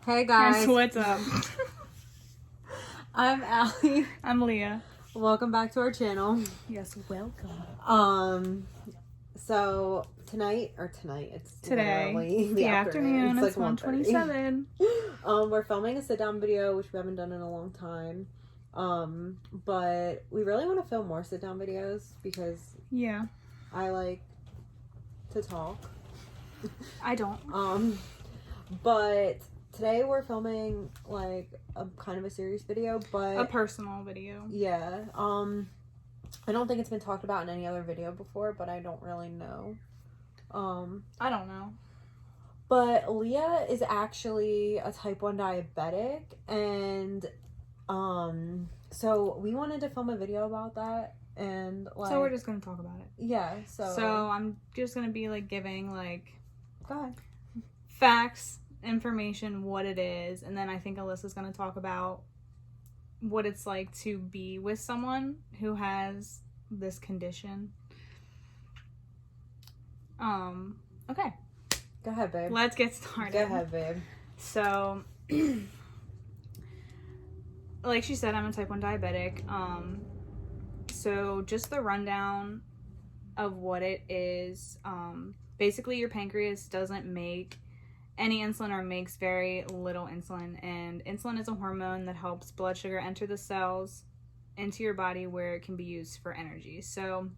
Hey guys. What's up? I'm Aly. I'm Leah. Welcome back to our channel. Yes, welcome. So tonight, it's Today, literally the afternoon. It's like 1:27. We're filming a sit-down video, which we haven't done in a long time. But we really want to film more sit-down videos because I like to talk. I don't. But today we're filming like a kind of a serious video, but A personal video. yeah. I don't think it's been talked about in any other video before, but I don't really know. I don't know. But Leah is actually a type 1 diabetic, and so we wanted to film a video about that, and like, So we're just gonna talk about it. Yeah, so I'm just gonna be like giving like go ahead. Facts, information, what it is, and then I think Alyssa's gonna talk about what it's like to be with someone who has this condition. Okay. Go ahead, babe. Let's get started. Go ahead, babe. So, like she said, I'm a type 1 diabetic. So just the rundown of what it is. Basically, your pancreas doesn't make any insulin or makes very little insulin. And insulin is a hormone that helps blood sugar enter the cells into your body where it can be used for energy. So,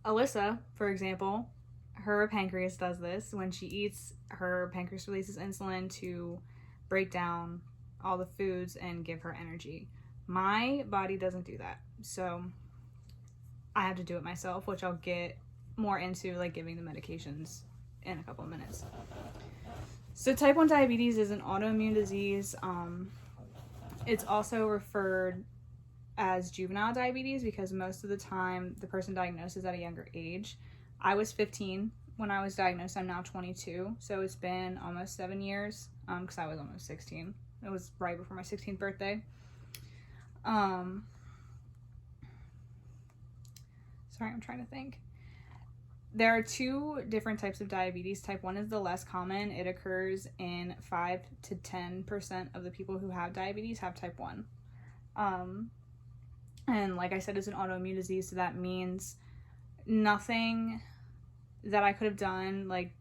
Alyssa, for example, her pancreas does this. When she eats, her pancreas releases insulin to break down all the foods and give her energy. My body doesn't do that. So I have to do it myself, which I'll get more into, like giving the medications in a couple of minutes. So type 1 diabetes is an autoimmune disease. It's also referred as juvenile diabetes because most of the time the person diagnosed is at a younger age. I was 15 when I was diagnosed. I'm now 22. So it's been almost 7 years because I was almost 16. It was right before my 16th birthday. Sorry, I'm trying to think. There are two different types of diabetes. Type 1 is the less common. It occurs in 5 to 10% of the people who have diabetes have type 1. And like I said, it's an autoimmune disease, so that means nothing that I could have done like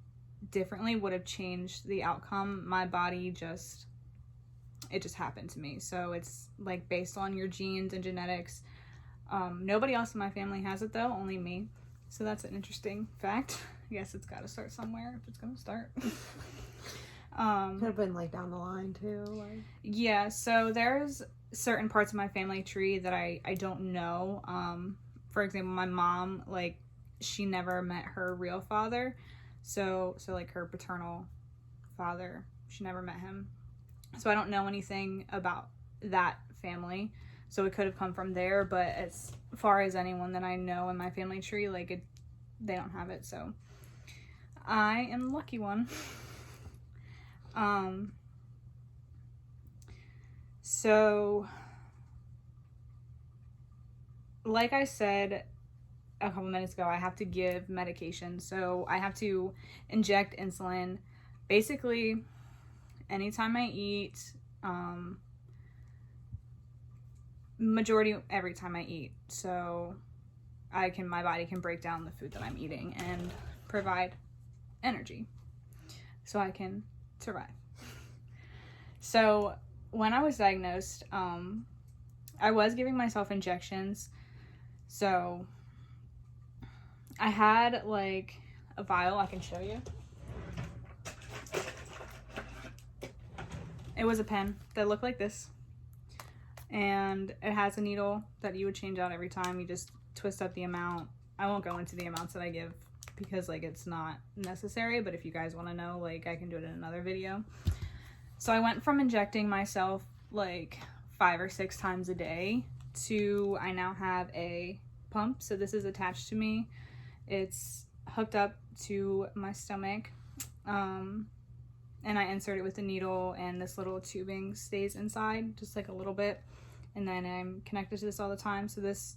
differently would have changed the outcome. My body just happened to me. So it's like based on your genes and genetics. Nobody else in my family has it though, only me. So that's an interesting fact. I guess it's got to start somewhere if it's going to start. Could have been like down the line too. Like. Yeah, so there's certain parts of my family tree that I don't know. For example, my mom, like, she never met her real father. So like her paternal father, she never met him. So I don't know anything about that family. So it could have come from there, but as far as anyone that I know in my family tree, like they don't have it. So I am the lucky one. So like I said a couple minutes ago, I have to give medication. So I have to inject insulin basically anytime I eat, majority every time I eat. So my body can break down the food that I'm eating and provide energy so I can survive. So when I was diagnosed, I was giving myself injections. So I had like a vial I can show you. It was a pen that looked like this. And it has a needle that you would change out every time. You just twist up the amount. I won't go into the amounts that I give because like it's not necessary, but if you guys want to know, like I can do it in another video. So I went from injecting myself like 5 or 6 times a day to I now have a pump. So this is attached to me. It's hooked up to my stomach. And I insert it with the needle, and this little tubing stays inside just like a little bit, and then I'm connected to this all the time. So this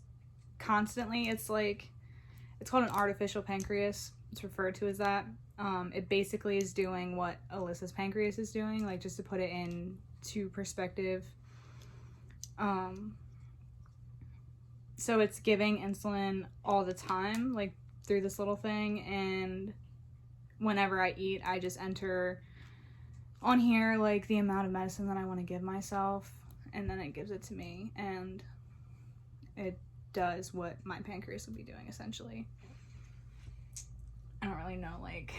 constantly, it's called an artificial pancreas. It's referred to as that. It basically is doing what Alyssa's pancreas is doing, like, just to put it into perspective. So it's giving insulin all the time, like, through this little thing, and whenever I eat, I just enter on here, like, the amount of medicine that I want to give myself, and then it gives it to me, and it does what my pancreas would be doing, essentially. I don't really know, like,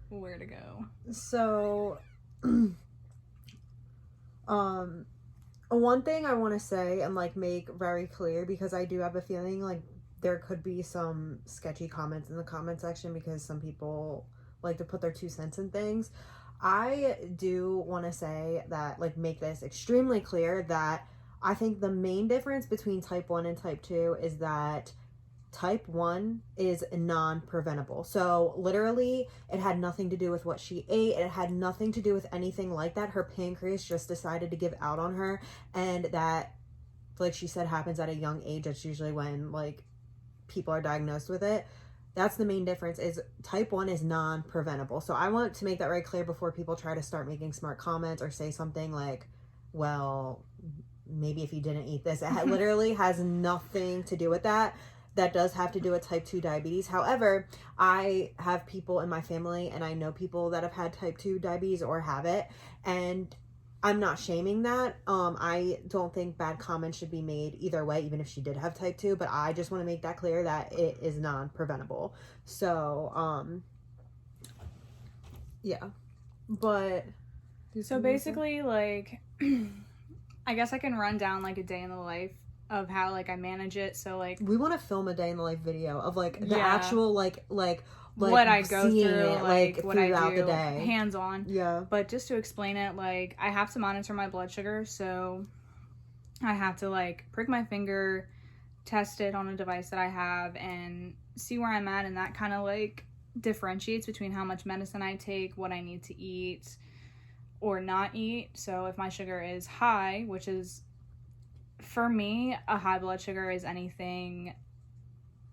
where to go. So, one thing I want to say and, like, make very clear, because I do have a feeling, like, there could be some sketchy comments in the comment section because some people like to put their 2 cents in things. I do want to say that, like, make this extremely clear that I think the main difference between type 1 and type 2 is that type 1 is non-preventable. So literally, it had nothing to do with what she ate. It had nothing to do with anything like that. Her pancreas just decided to give out on her, and that, like she said, happens at a young age. That's usually when, like, people are diagnosed with it. That's the main difference, is type 1 is non-preventable. So I want to make that very clear before people try to start making smart comments or say something like, well, maybe if you didn't eat this. It literally has nothing to do with that. That does have to do with type 2 diabetes. However, I have people in my family, and I know people that have had type 2 diabetes or have it, and I'm not shaming that. I don't think bad comments should be made either way, even if she did have type 2, but I just want to make that clear that it is non-preventable. So, yeah. But so basically, like, I guess I can run down, like, a day in the life of how, like, I manage it. So, like, we want to film a day in the life video of, like, the actual, like what I go through, it, like what I do, the day, hands on. Yeah. But just to explain it, like, I have to monitor my blood sugar, so I have to, like, prick my finger, test it on a device that I have, and see where I'm at, and that kind of, like, differentiates between how much medicine I take, what I need to eat or not eat. So if my sugar is high, which is, for me, a high blood sugar is anything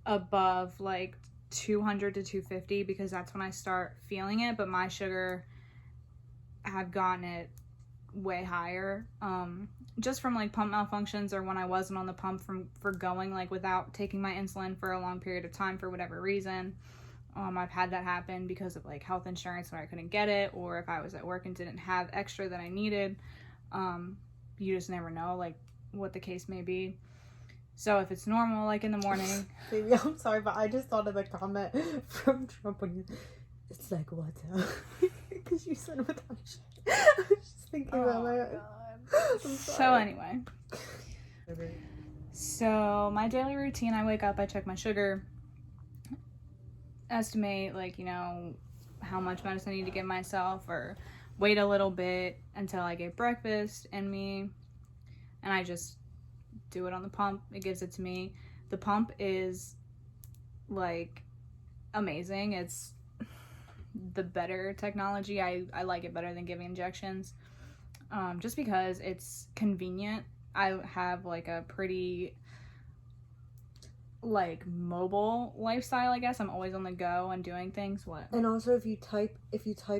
above, like, 200 to 250, because that's when I start feeling it. But my sugar, have gotten it way higher, just from, like, pump malfunctions, or when I wasn't on the pump for going, like, without taking my insulin for a long period of time for whatever reason. I've had that happen because of, like, health insurance where I couldn't get it, or if I was at work and didn't have extra that I needed. You just never know, like, what the case may be. So if it's normal, like, in the morning. Baby, I'm sorry, but I just thought of the comment from Trump when it's like, what? Because you said it without shit. I was just thinking about my God. So anyway. So my daily routine, I wake up, I check my sugar, estimate, like, you know, how much medicine I need to give myself, or wait a little bit until I get breakfast in me, and I just do it on the pump. It gives it to me. The pump is, like, amazing. It's the better technology. I like it better than giving injections, just because it's convenient. I have, like, a pretty, like, mobile lifestyle, I guess. I'm always on the go and doing things. What? And also, if you type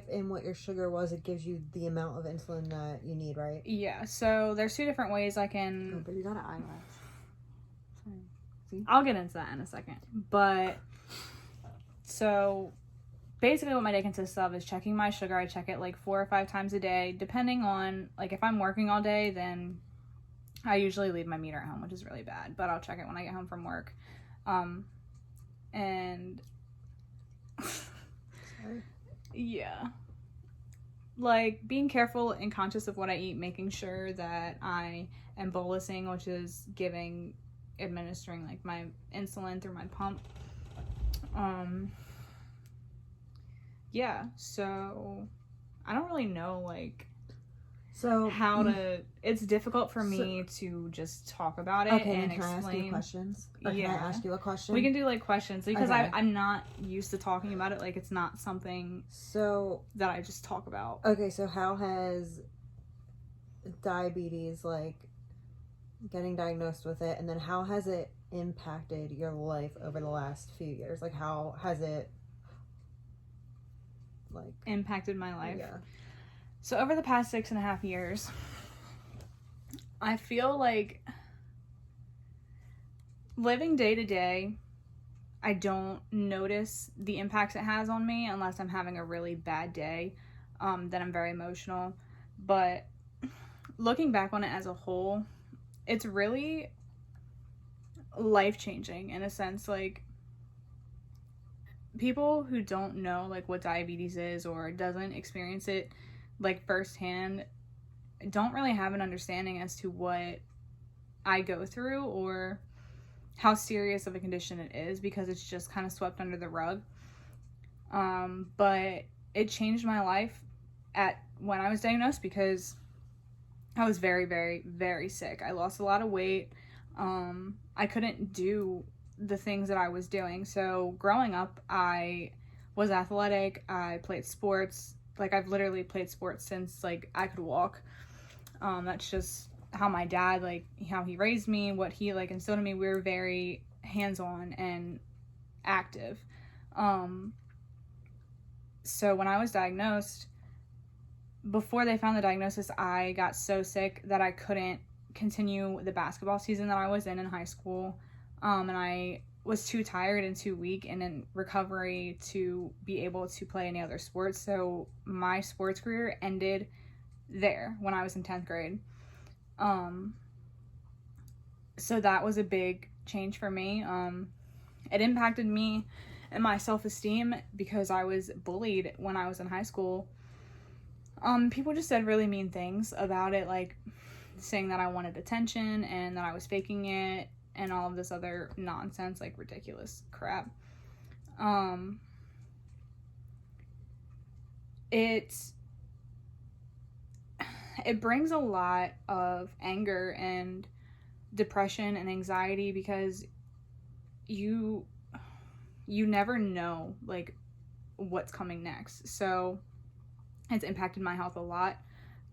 in what your sugar was, it gives you the amount of insulin that you need, right? Yeah. So there's 2 different ways I can. Oh, but you got an eyelash. Sorry. See? I'll get into that in a second. But so basically, what my day consists of is checking my sugar. I check it, like, 4 or 5 times a day, depending on, like, if I'm working all day, then I usually leave my meter at home, which is really bad, but I'll check it when I get home from work. And Sorry. Yeah, like, being careful and conscious of what I eat, making sure that I am bolusing, which is administering, like, my insulin through my pump. Yeah, so I don't really know, like, so how to. It's difficult for me to just talk about it and can I ask you questions? Or can I ask you a question? We can do, like, questions, because I'm not used to talking about it. Like, it's not something that I just talk about. Okay, so how has diabetes, like, getting diagnosed with it, and then how has it impacted your life over the last few years? Like, how has it like impacted my life. Yeah. So over the past 6.5 years, I feel like living day to day, I don't notice the impacts it has on me unless I'm having a really bad day. Then I'm very emotional. But looking back on it as a whole, it's really life-changing in a sense. Like, people who don't know like what diabetes is or doesn't experience it like firsthand don't really have an understanding as to what I go through or how serious of a condition it is, because it's just kind of swept under the rug. But it changed my life when I was diagnosed, because I was very, very, very sick. I lost a lot of weight. I couldn't do the things that I was doing. So growing up, I was athletic. I played sports. Like, I've literally played sports since like I could walk. That's just how my dad, like, how he raised me, what he like instilled in me. We were very hands-on and active. So when I was diagnosed, before they found the diagnosis, I got so sick that I couldn't continue the basketball season that I was in high school. And I was too tired and too weak and in recovery to be able to play any other sports. So my sports career ended there when I was in 10th grade. So that was a big change for me. It impacted me and my self-esteem because I was bullied when I was in high school. People just said really mean things about it, like saying that I wanted attention and that I was faking it and all of this other nonsense, like ridiculous crap. It brings a lot of anger and depression and anxiety because you never know like what's coming next. So it's impacted my health a lot,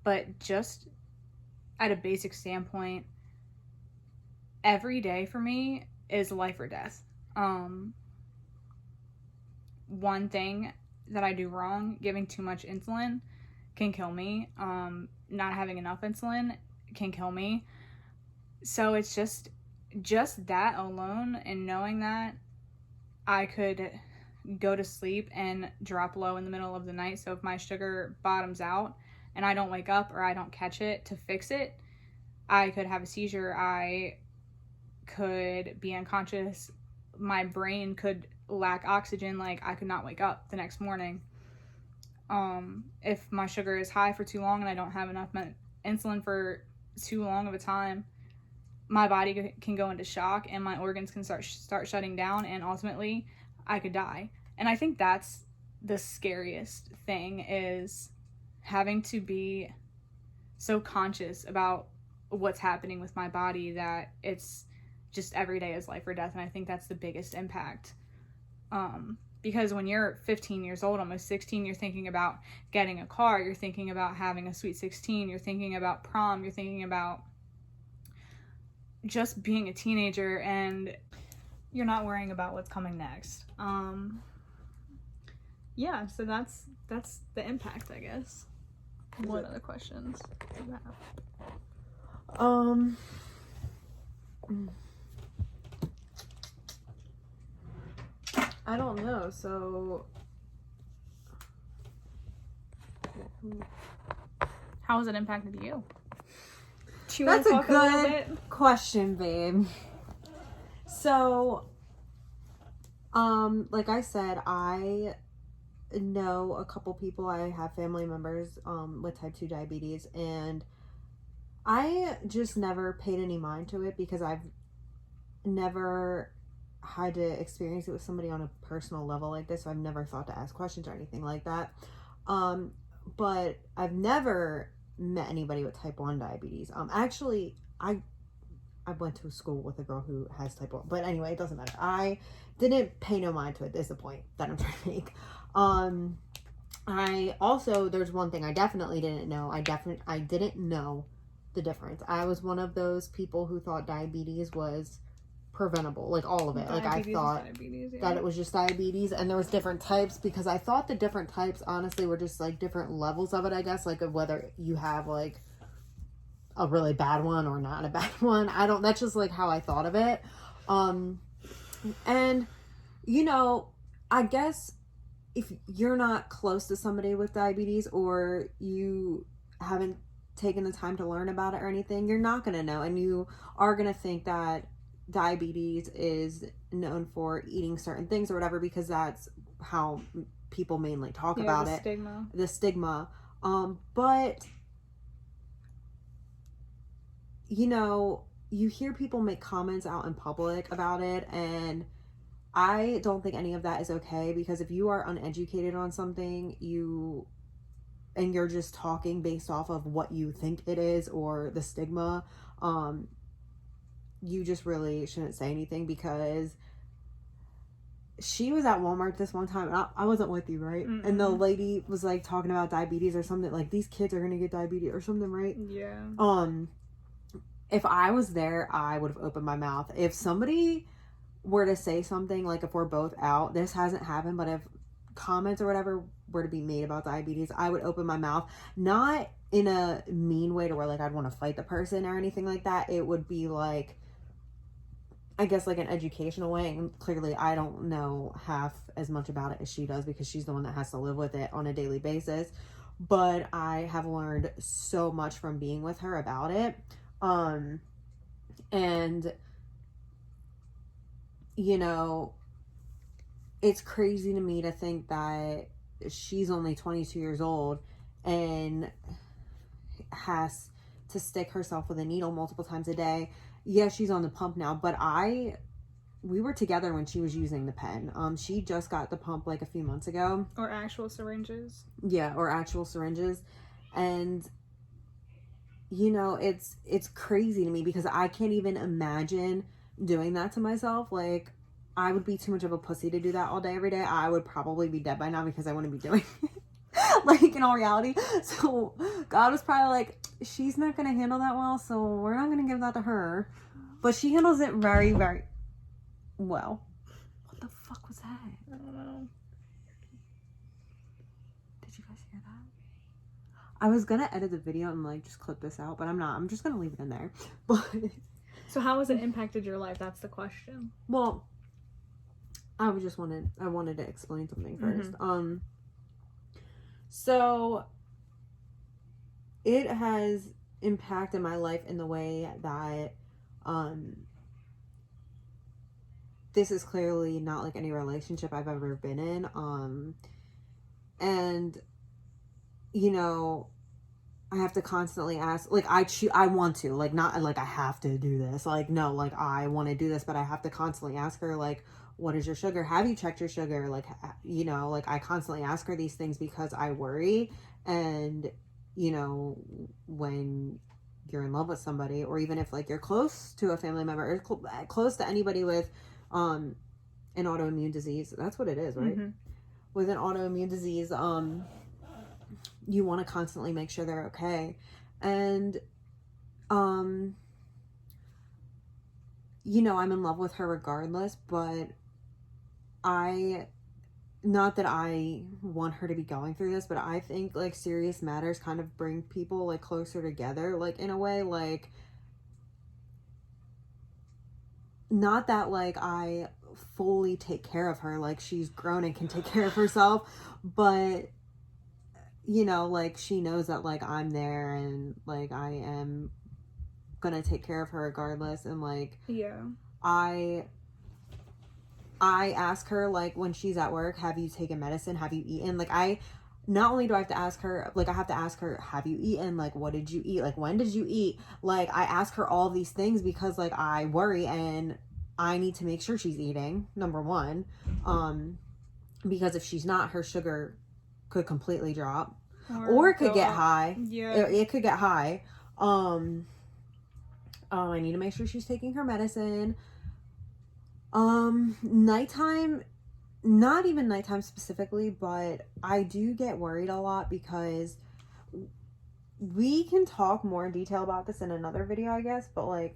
but just at a basic standpoint, every day for me is life or death. One thing that I do wrong, giving too much insulin, can kill me. Not having enough insulin can kill me. So it's just that alone, and knowing that I could go to sleep and drop low in the middle of the night. So if my sugar bottoms out and I don't wake up or I don't catch it to fix it, I could have a seizure. I could be unconscious. My brain could lack oxygen. Like, I could not wake up the next morning. If my sugar is high for too long and I don't have enough insulin for too long of a time, my body can go into shock and my organs can start shutting down, and ultimately I could die. And I think that's the scariest thing, is having to be so conscious about what's happening with my body that it's just every day is life or death. And I think that's the biggest impact. Because when you're 15 years old, almost 16, you're thinking about getting a car, you're thinking about having a sweet 16, you're thinking about prom, you're thinking about just being a teenager, and you're not worrying about what's coming next. Yeah, so that's the impact, I guess. What other questions do you have? I don't know, so how has it impacted you? That's a good question, babe. So, like I said, I know a couple people. I have family members with type 2 diabetes, and I just never paid any mind to it because I've never had to experience it with somebody on a personal level like this, so I've never thought to ask questions or anything like that. But I've never met anybody with type 1 diabetes. Actually, I went to school with a girl who has type 1, but anyway, it doesn't matter. I didn't pay no mind to it, is the point that I'm trying to make. I also, there's one thing I definitely didn't know. I didn't know the difference. I was one of those people who thought diabetes was preventable, like all of it. Like I thought that it was just diabetes, and there was different types, because I thought the different types honestly were just like different levels of it, I guess, like of whether you have like a really bad one or not a bad one. That's just like how I thought of it. And you know, I guess if you're not close to somebody with diabetes, or you haven't taken the time to learn about it or anything, you're not going to know, and you are going to think that diabetes is known for eating certain things or whatever, because that's how people mainly talk about it. The stigma. But you know, you hear people make comments out in public about it, and I don't think any of that is okay, because if you are uneducated on something, and you're just talking based off of what you think it is or the stigma, you just really shouldn't say anything, because she was at Walmart this one time, and I wasn't with you, right? Mm-mm. And the lady was like talking about diabetes or something, like these kids are gonna get diabetes or something, right? Yeah. If I was there, I would have opened my mouth. If somebody were to say something, like if we're both out, this hasn't happened, but if comments or whatever were to be made about diabetes, I would open my mouth, not in a mean way to where like I'd want to fight the person or anything like that. It would be like, I guess, like an educational way, and clearly I don't know half as much about it as she does, because she's the one that has to live with it on a daily basis. But I have learned so much from being with her about it. And you know, it's crazy to me to think that she's only 22 years old and has to stick herself with a needle multiple times a day. Yeah, she's on the pump now, but we were together when she was using the pen. She just got the pump like a few months ago. Or actual syringes. Yeah, or actual syringes. And you know, it's crazy to me, because I can't even imagine doing that to myself. Like, I would be too much of a pussy to do that all day, every day. I would probably be dead by now, because I wouldn't be doing it. Like, in all reality. So God was probably like, she's not going to handle that well, so we're not going to give that to her. But she handles it very, very well. What the fuck was that? I don't know. Did you guys hear that? I was going to edit the video and like just clip this out, but I'm not. I'm just going to leave it in there. But so how has it impacted your life? That's the question. Well, I wanted to explain something first. Mm-hmm. So it has impacted my life in the way that this is clearly not like any relationship I've ever been in. And you know, I have to constantly ask, like, I want to, like, not like I have to do this, like, no, like I want to do this, but I have to constantly ask her, like, what is your sugar? Have you checked your sugar? Like, you know, like I constantly ask her these things because I worry. And you know, when you're in love with somebody, or even if like you're close to a family member, or close to anybody with an autoimmune disease, that's what it is, right? Mm-hmm. With an autoimmune disease, you want to constantly make sure they're okay. And you know, I'm in love with her regardless, but not that I want her to be going through this, but I think like serious matters kind of bring people like closer together, like in a way, like not that like I fully take care of her, like she's grown and can take care of herself, but you know, like she knows that like I'm there, and like I am gonna take care of her regardless. And like, yeah, I ask her, like, when she's at work, have you taken medicine? Have you eaten? Like, not only do I have to ask her, like, I have to ask her, have you eaten? Like, what did you eat? Like, when did you eat? Like, I ask her all these things because, like, I worry, and I need to make sure she's eating, number one. Because if she's not, her sugar could completely drop. Or it could get high. Yeah. It could get high. I need to make sure she's taking her medicine. Nighttime, not even nighttime specifically, but I do get worried a lot, because we can talk more in detail about this in another video, I guess, but like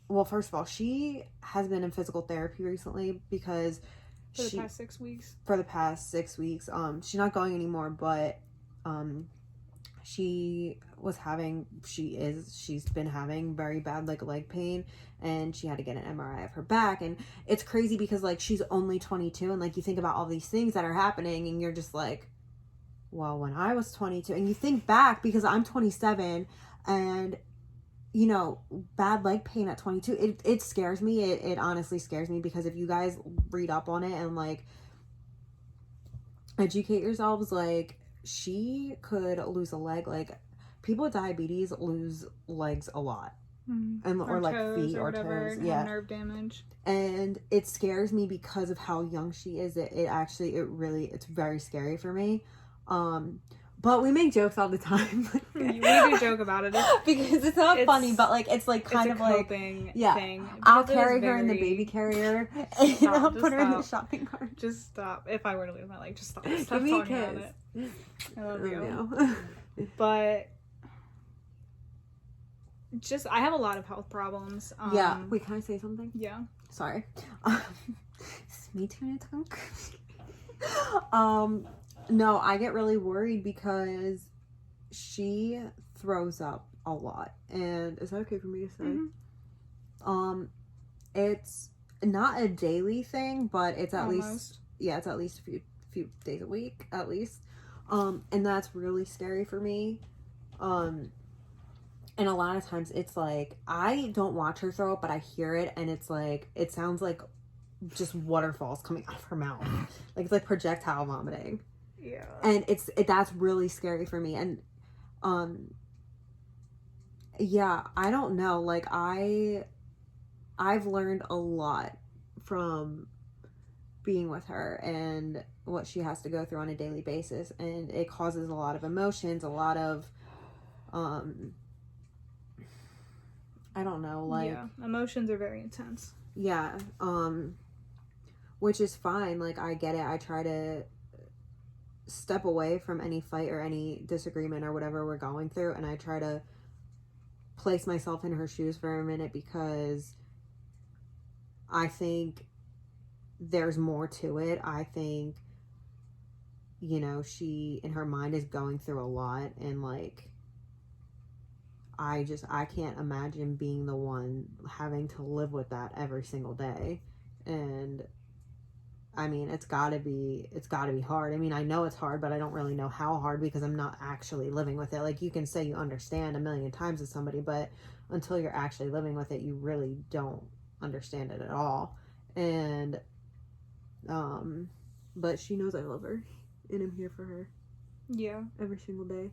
well, first of all, she has been in physical therapy recently because for the past 6 weeks. For the past 6 weeks. She's not going anymore, but she's been having very bad like leg pain, and she had to get an MRI of her back. And it's crazy because like she's only 22, and like you think about all these things that are happening, and you're just like, well, when I was 22, and you think back because I'm 27, and you know, bad leg pain at 22, it scares me. It honestly scares me, because if you guys read up on it and like educate yourselves, like she could lose a leg. Like people with diabetes lose legs a lot, or like feet or toes, nerve damage. And it scares me because of how young she is. It's very scary for me. But we make jokes all the time. We do joke about it because it's not funny, but like it's like kind of like thing. I'll carry her in the baby carrier and I'll put her in the shopping cart. Just stop. If I were to lose my leg, just stop. Give Stop me talking a about kiss. it. I love you. No. But I have a lot of health problems. Wait, can I say something? Yeah. Sorry. Me too, tongue. No, I get really worried because she throws up a lot. And is that okay for me to say? Mm-hmm. It's not a daily thing, but it's at Almost. It's at least a few days a week, at least. And that's really scary for me. And a lot of times it's like, I don't watch her throw up, but I hear it, and it's like, it sounds like just waterfalls coming out of her mouth. Like, it's like projectile vomiting. Yeah. And that's really scary for me. And, I don't know. Like, I've learned a lot from being with her and what she has to go through on a daily basis. And it causes a lot of emotions, a lot of, I don't know, like... Yeah, emotions are very intense. Yeah, which is fine. Like, I get it. I try to step away from any fight or any disagreement or whatever we're going through, and I try to place myself in her shoes for a minute, because I think there's more to it. I think, you know, she, in her mind, is going through a lot, and like, I can't imagine being the one having to live with that every single day. And I mean, it's gotta be hard. I mean, I know it's hard, but I don't really know how hard, because I'm not actually living with it. Like, you can say you understand a million times with somebody, but until you're actually living with it, you really don't understand it at all. And, but she knows I love her, and I'm here for her. Yeah. Every single day.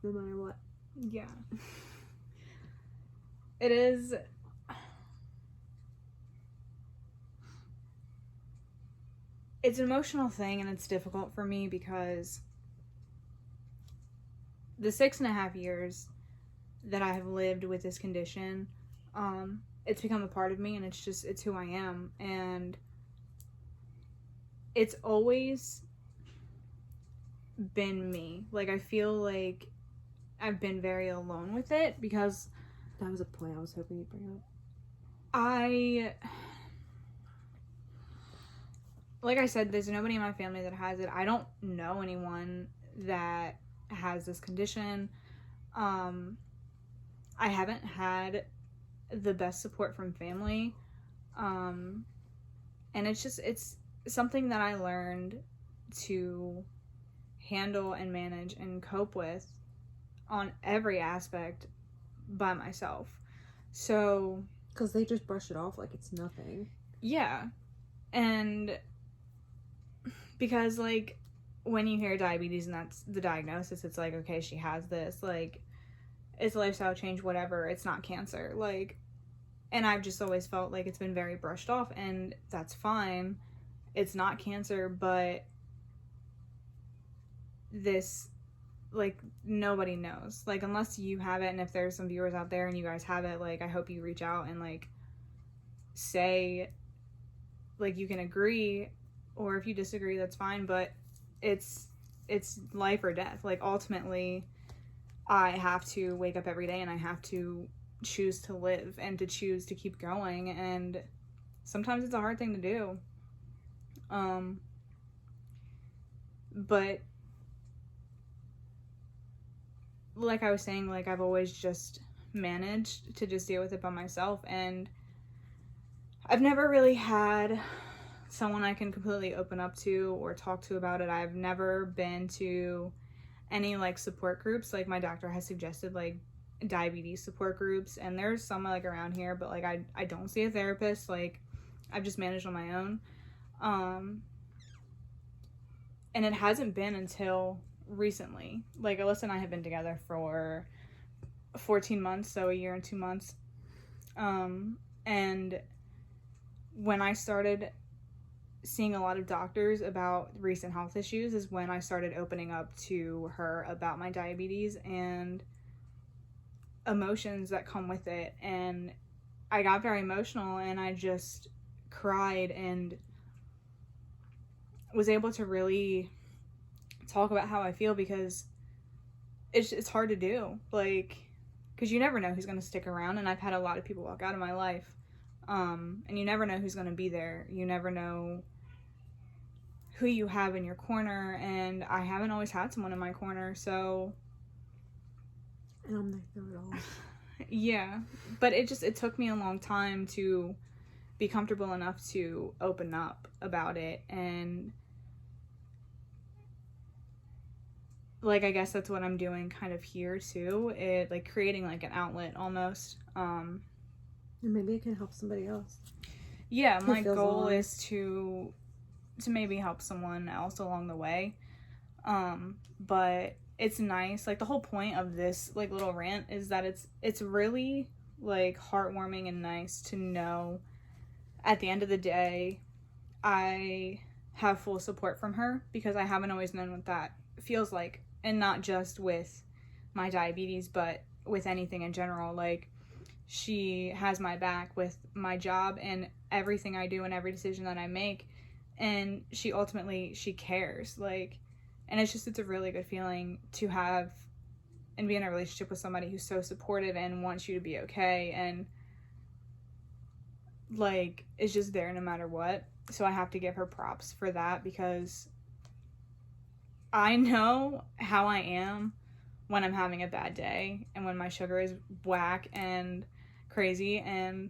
No matter what. Yeah. It is... It's an emotional thing, and it's difficult for me because the 6.5 years that I have lived with this condition, it's become a part of me, and it's who I am. And it's always been me. Like, I feel like I've been very alone with it, because that was a point I was hoping you'd bring up. Like I said, there's nobody in my family that has it. I don't know anyone that has this condition. I haven't had the best support from family. And it's something that I learned to handle and manage and cope with on every aspect by myself. So... Because they just brush it off like it's nothing. Yeah. And... Because, like, when you hear diabetes and that's the diagnosis, it's like, okay, she has this, like, it's a lifestyle change, whatever, it's not cancer, like, and I've just always felt like it's been very brushed off, and that's fine, it's not cancer, but this, like, nobody knows, like, unless you have it, and if there's some viewers out there and you guys have it, like, I hope you reach out and, like, say, like, you can agree, or if you disagree, that's fine, but it's life or death. Like, ultimately, I have to wake up every day, and I have to choose to live and to choose to keep going, and sometimes it's a hard thing to do. But like I was saying, like, I've always just managed to just deal with it by myself, and I've never really had someone I can completely open up to or talk to about it. I've never been to any, like, support groups. Like, my doctor has suggested, like, diabetes support groups, and there's some, like, around here, but, like, I don't see a therapist. Like, I've just managed on my own. And it hasn't been until recently. Like, Alyssa and I have been together for 14 months, so a year and 2 months. And when I started seeing a lot of doctors about recent health issues is when I started opening up to her about my diabetes and emotions that come with it. And I got very emotional, and I just cried and was able to really talk about how I feel, because it's hard to do, like, because you never know who's going to stick around, and I've had a lot of people walk out of my life, and you never know who's going to be there. You never know who you have in your corner, and I haven't always had someone in my corner, so... And I'm there through it all. Yeah, but it took me a long time to be comfortable enough to open up about it, and like, I guess that's what I'm doing kind of here too. It, like, creating, like, an outlet almost. And maybe it can help somebody else. Yeah, my goal is to maybe help someone else along the way. But it's nice. Like, the whole point of this, like, little rant is that it's really, like, heartwarming and nice to know at the end of the day I have full support from her, because I haven't always known what that feels like. And not just with my diabetes, but with anything in general. Like, she has my back with my job and everything I do and every decision that I make. And she cares. Like, and it's a really good feeling to have and be in a relationship with somebody who's so supportive and wants you to be okay. And, like, is just there no matter what. So I have to give her props for that, because I know how I am when I'm having a bad day and when my sugar is whack and crazy, and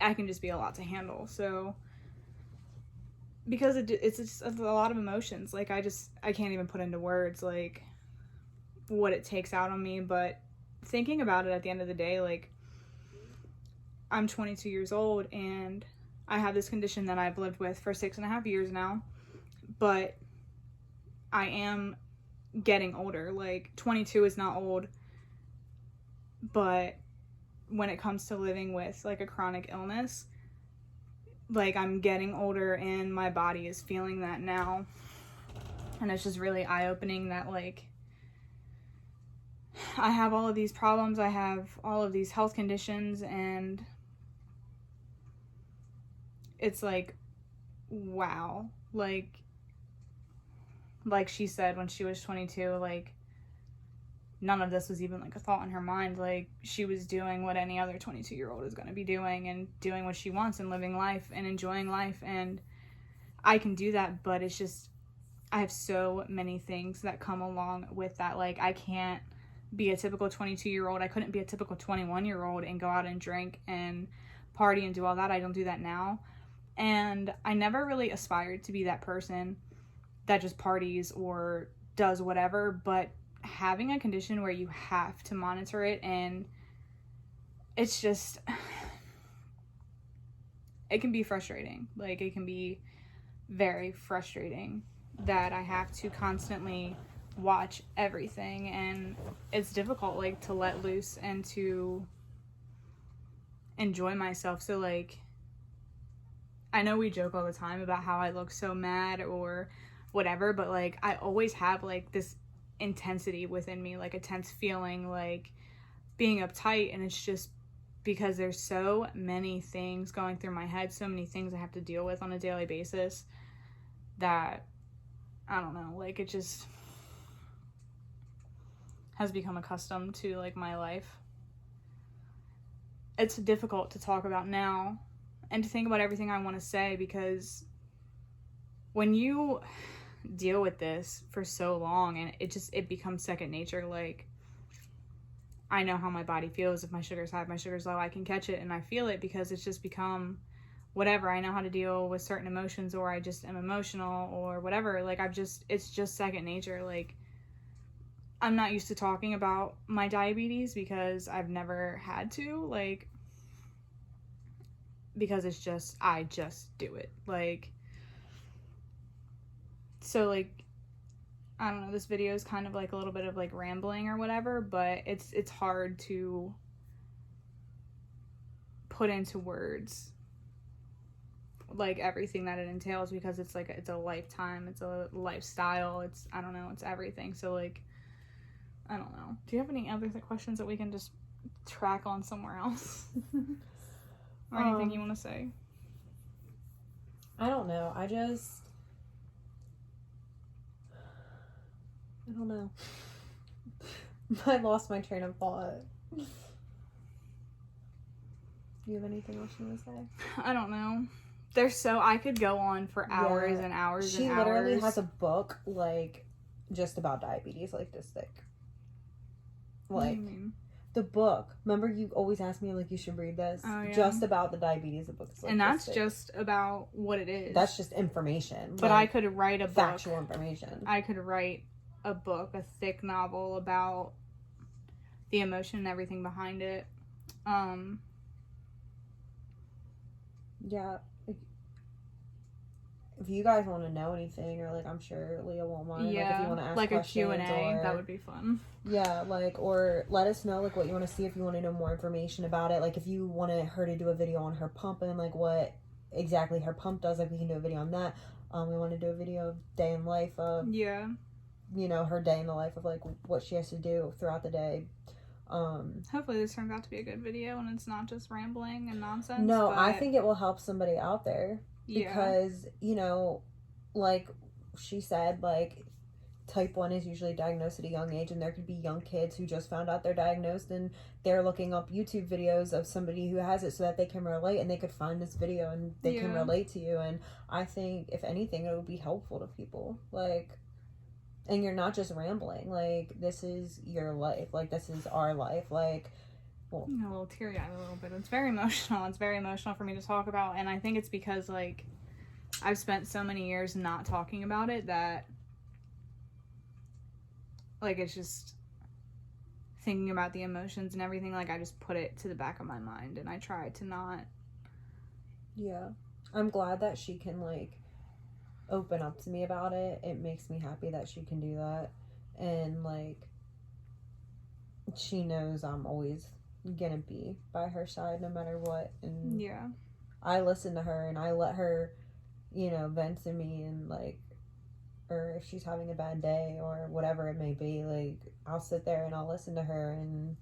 I can just be a lot to handle. So, because it's just a lot of emotions. Like, I can't even put into words, like, what it takes out on me. But thinking about it at the end of the day, like, I'm 22 years old, and I have this condition that I've lived with for 6.5 years now. But I am getting older. Like, 22 is not old, but when it comes to living with, like, a chronic illness, like, I'm getting older, and my body is feeling that now. And it's just really eye-opening that, like, I have all of these problems, I have all of these health conditions, and it's like, wow. Like she said when she was 22, like, none of this was even, like, a thought in her mind. Like, she was doing what any other 22-year-old is going to be doing, and doing what she wants and living life and enjoying life. And I can do that, but it's just, I have so many things that come along with that. Like, I can't be a typical 22-year-old. I couldn't be a typical 21-year-old and go out and drink and party and do all that. I don't do that now. And I never really aspired to be that person that just parties or does whatever, but having a condition where you have to monitor it, and it's just, it can be frustrating. Like, it can be very frustrating that I have to constantly watch everything, and it's difficult, like, to let loose and to enjoy myself. So, like, I know we joke all the time about how I look so mad or whatever, but, like, I always have, like, this intensity within me, like, a tense feeling, like, being uptight, and it's just because there's so many things going through my head, so many things I have to deal with on a daily basis, that, I don't know, like, it just has become accustomed to, like, my life. it's difficult to talk about now and to think about everything I want to say, because when you deal with this for so long and it becomes second nature, like, I know how my body feels. If my sugar's high, my sugar's low, I can catch it and I feel it, because it's just become whatever. I know how to deal with certain emotions, or I just am emotional or whatever. Like, it's just second nature. Like, I'm not used to talking about my diabetes because I've never had to, like, because I just do it. Like, so, like, I don't know, this video is kind of like a little bit of like rambling or whatever, but it's hard to put into words like everything that it entails, because it's like, it's a lifetime, it's a lifestyle, it's, I don't know, it's everything. So, like, I don't know. Do you have any other questions that we can just track on somewhere else? Or anything you want to say? I don't know. I don't know. I lost my train of thought. Do you have anything else you want to say? I don't know. I could go on for hours and hours and hours. She literally has a book, like, just about diabetes, like, this thick. Like, the book. Remember, you always asked me, like, you should read this? Oh, yeah. Just about the diabetes. The book is, like, and that's just about what it is. That's just information. But like, I could write a book. Factual information. I could write a book, a thick novel about the emotion and everything behind it. Yeah. If you guys want to know anything, or, like, I'm sure Leah won't mind. Yeah, like, if you want to ask like questions, a Q&A, that would be fun. Yeah, like, or let us know, like, what you want to see, if you want to know more information about it. Like, if you want her to do a video on her pump and, like, what exactly her pump does, like, we can do a video on that. We want to do a video of day in life of, yeah, you know, her day in the life of, like, what she has to do throughout the day. Hopefully this turns out to be a good video and it's not just rambling and nonsense. No, I think it will help somebody out there. Yeah. Because, you know, like she said, like, type 1 is usually diagnosed at a young age, and there could be young kids who just found out they're diagnosed and they're looking up YouTube videos of somebody who has it so that they can relate, and they could find this video and they can relate to you. And I think, if anything, it would be helpful to people. Like, and you're not just rambling. Like, this is your life. Like, this is our life. Like, well, I'm a little teary-eyed a little bit. It's very emotional. It's very emotional for me to talk about, and I think it's because, like, I've spent so many years not talking about it that, like, it's just thinking about the emotions and everything, like, I just put it to the back of my mind, and I try to not. Yeah. I'm glad that she can, like, open up to me about it. It makes me happy that she can do that. And, like, she knows I'm always gonna be by her side no matter what. And yeah, I listen to her and I let her, you know, vent to me, and, like, or if she's having a bad day or whatever it may be, like, I'll sit there and I'll listen to her, and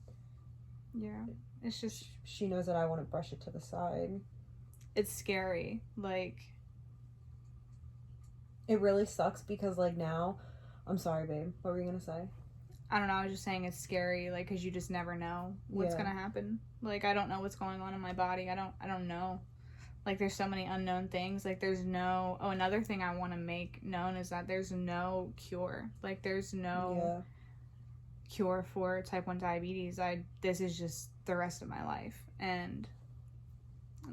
yeah, it's just, she knows that I want to brush it to the side. It's scary. Like, it really sucks because, like, now, I'm sorry, babe, what were you gonna say? I don't know, I was just saying it's scary, like, because you just never know what's gonna happen. Like, I don't know what's going on in my body. I don't know. Like, there's so many unknown things. Like, there's no... Oh, another thing I want to make known is that there's no cure. Like, there's no cure for type 1 diabetes. This is just the rest of my life. And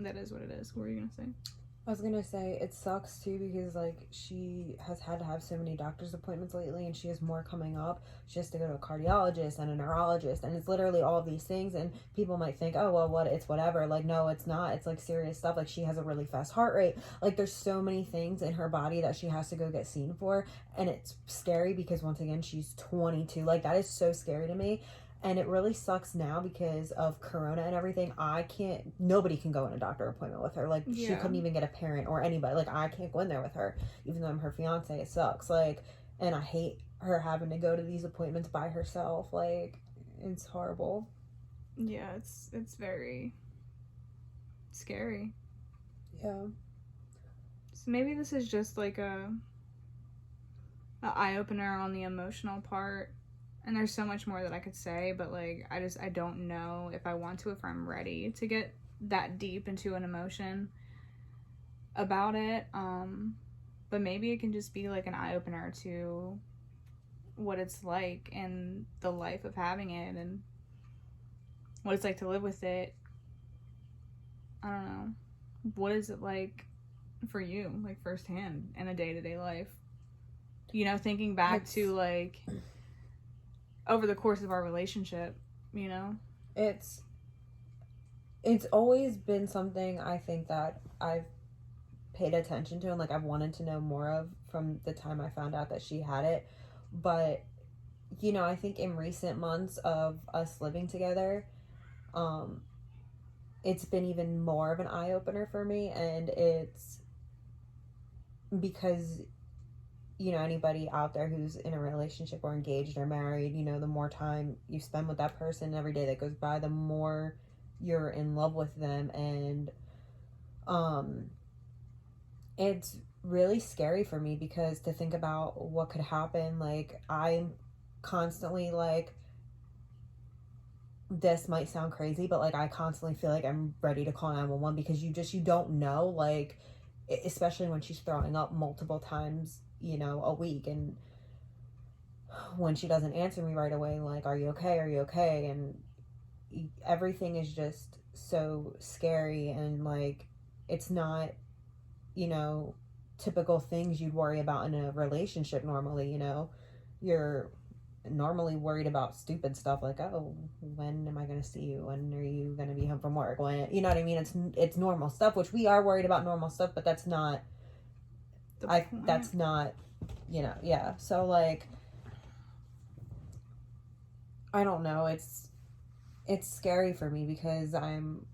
that is what it is. What were you going to say? I was gonna say, it sucks too because, like, she has had to have so many doctor's appointments lately, and she has more coming up. She has to go to a cardiologist and a neurologist, and it's literally all of these things. And people might think, oh, well, it's whatever. Like, no, it's not. It's, like, serious stuff. Like, she has a really fast heart rate. Like, there's so many things in her body that she has to go get seen for, and it's scary because, once again, she's 22. Like, that is so scary to me. And it really sucks now because of Corona and everything. Nobody can go in a doctor appointment with her. Like, she couldn't even get a parent or anybody. Like, I can't go in there with her, even though I'm her fiance. It sucks. Like, and I hate her having to go to these appointments by herself. Like, it's horrible. Yeah, it's very scary. Yeah. So maybe this is just like a eye-opener on the emotional part. And there's so much more that I could say, but, like, I don't know if I want to, if I'm ready to get that deep into an emotion about it. But maybe it can just be, like, an eye-opener to what it's like and the life of having it and what it's like to live with it. I don't know. What is it like for you, like, firsthand in a day-to-day life? You know, thinking back to, like, over the course of our relationship, you know? It's always been something I think that I've paid attention to and, like, I've wanted to know more of from the time I found out that she had it. But, you know, I think in recent months of us living together, it's been even more of an eye-opener for me, and it's because, you know, anybody out there who's in a relationship or engaged or married, you know, the more time you spend with that person, every day that goes by, the more you're in love with them. And it's really scary for me because to think about what could happen, like, I'm constantly, like, this might sound crazy, but, like, I constantly feel like I'm ready to call 911 because you don't know, like, especially when she's throwing up multiple times, you know, a week, and when she doesn't answer me right away, like, are you okay, and everything is just so scary. And, like, it's not, you know, typical things you'd worry about in a relationship normally. You know, you're normally worried about stupid stuff like, oh, when am I going to see you, when are you going to be home from work, when, you know what I mean? It's normal stuff, which we are worried about normal stuff, but that's not that's not, you know. Yeah, so, like, I don't know, it's scary for me because I'm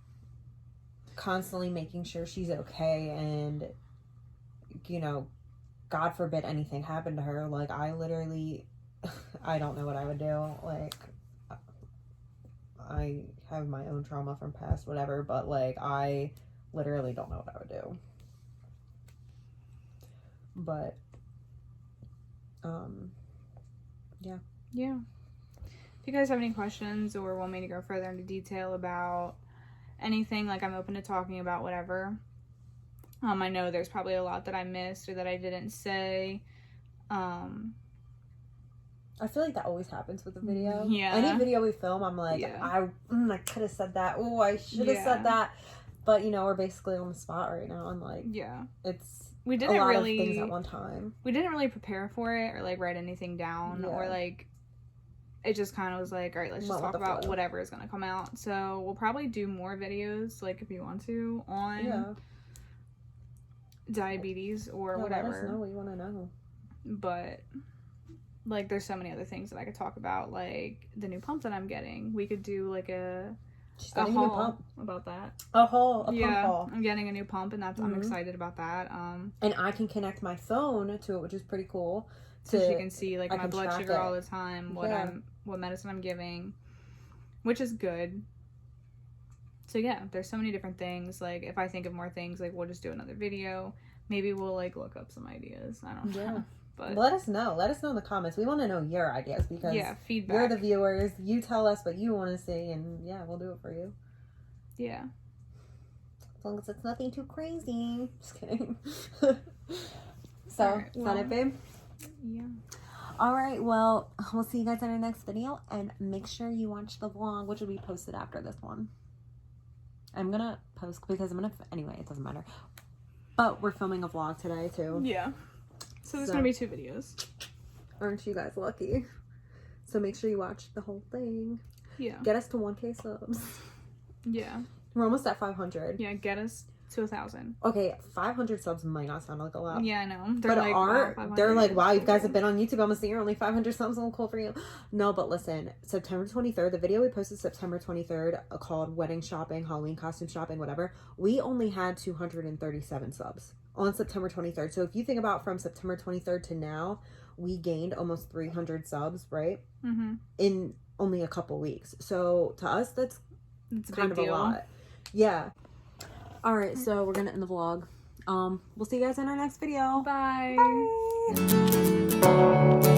constantly making sure she's okay, and, you know, God forbid anything happened to her. Like, I literally, I don't know what I would do. Like, I have my own trauma from past whatever, but, like, I literally don't know what I would do. But yeah. If you guys have any questions or want me to go further into detail about anything, like, I'm open to talking about whatever. I know there's probably a lot that I missed or that I didn't say. I feel like that always happens with the video. Yeah. Any video we film, I'm like, I could have said that. Oh, I should have said that. But, you know, we're basically on the spot right now, and, like, we didn't a lot really of things at one time. We didn't really prepare for it or, like, write anything down or, like, it just kind of was like, all right, let's just talk about whatever is going to come out. So we'll probably do more videos, like, if you want to, on diabetes or whatever. Let us know what you want to know. But, like, there's so many other things that I could talk about, like the new pump that I'm getting. We could do, like, a haul about that. A pump haul. I'm getting a new pump, and I'm excited about that. And I can connect my phone to it, which is pretty cool. So she can see, like, my blood sugar all the time, what medicine I'm giving, which is good. So yeah, there's so many different things. Like, if I think of more things, like, we'll just do another video. Maybe we'll, like, look up some ideas. I don't know. But let us know in the comments. We want to know your ideas because feedback. You're the viewers. You tell us what you want to see, and we'll do it for you. Yeah. As long as it's nothing too crazy. Just kidding. Is that it, babe? Yeah. Alright, well, we'll see you guys in our next video, and make sure you watch the vlog, which will be posted after this one. I'm gonna post because anyway, it doesn't matter. But we're filming a vlog today, too. Yeah. So there's gonna be 2 videos. Aren't you guys lucky? So make sure you watch the whole thing. Yeah. Get us to 1K subs. Yeah. We're almost at 500. Yeah, get us to 1,000. Okay, 500 subs might not sound like a lot. Yeah, I know. They're like, wow, you guys have been on YouTube almost a year, only 500 subs, so cool for you. No, but listen, September 23rd, the video we posted September 23rd called Wedding Shopping, Halloween Costume Shopping, whatever, we only had 237 subs on September 23rd. So if you think about from September 23rd to now, we gained almost 300 subs, right? Mm-hmm. In only a couple weeks. So to us, that's kind of a lot. Yeah. Alright, so we're gonna end the vlog. We'll see you guys in our next video. Bye. Bye.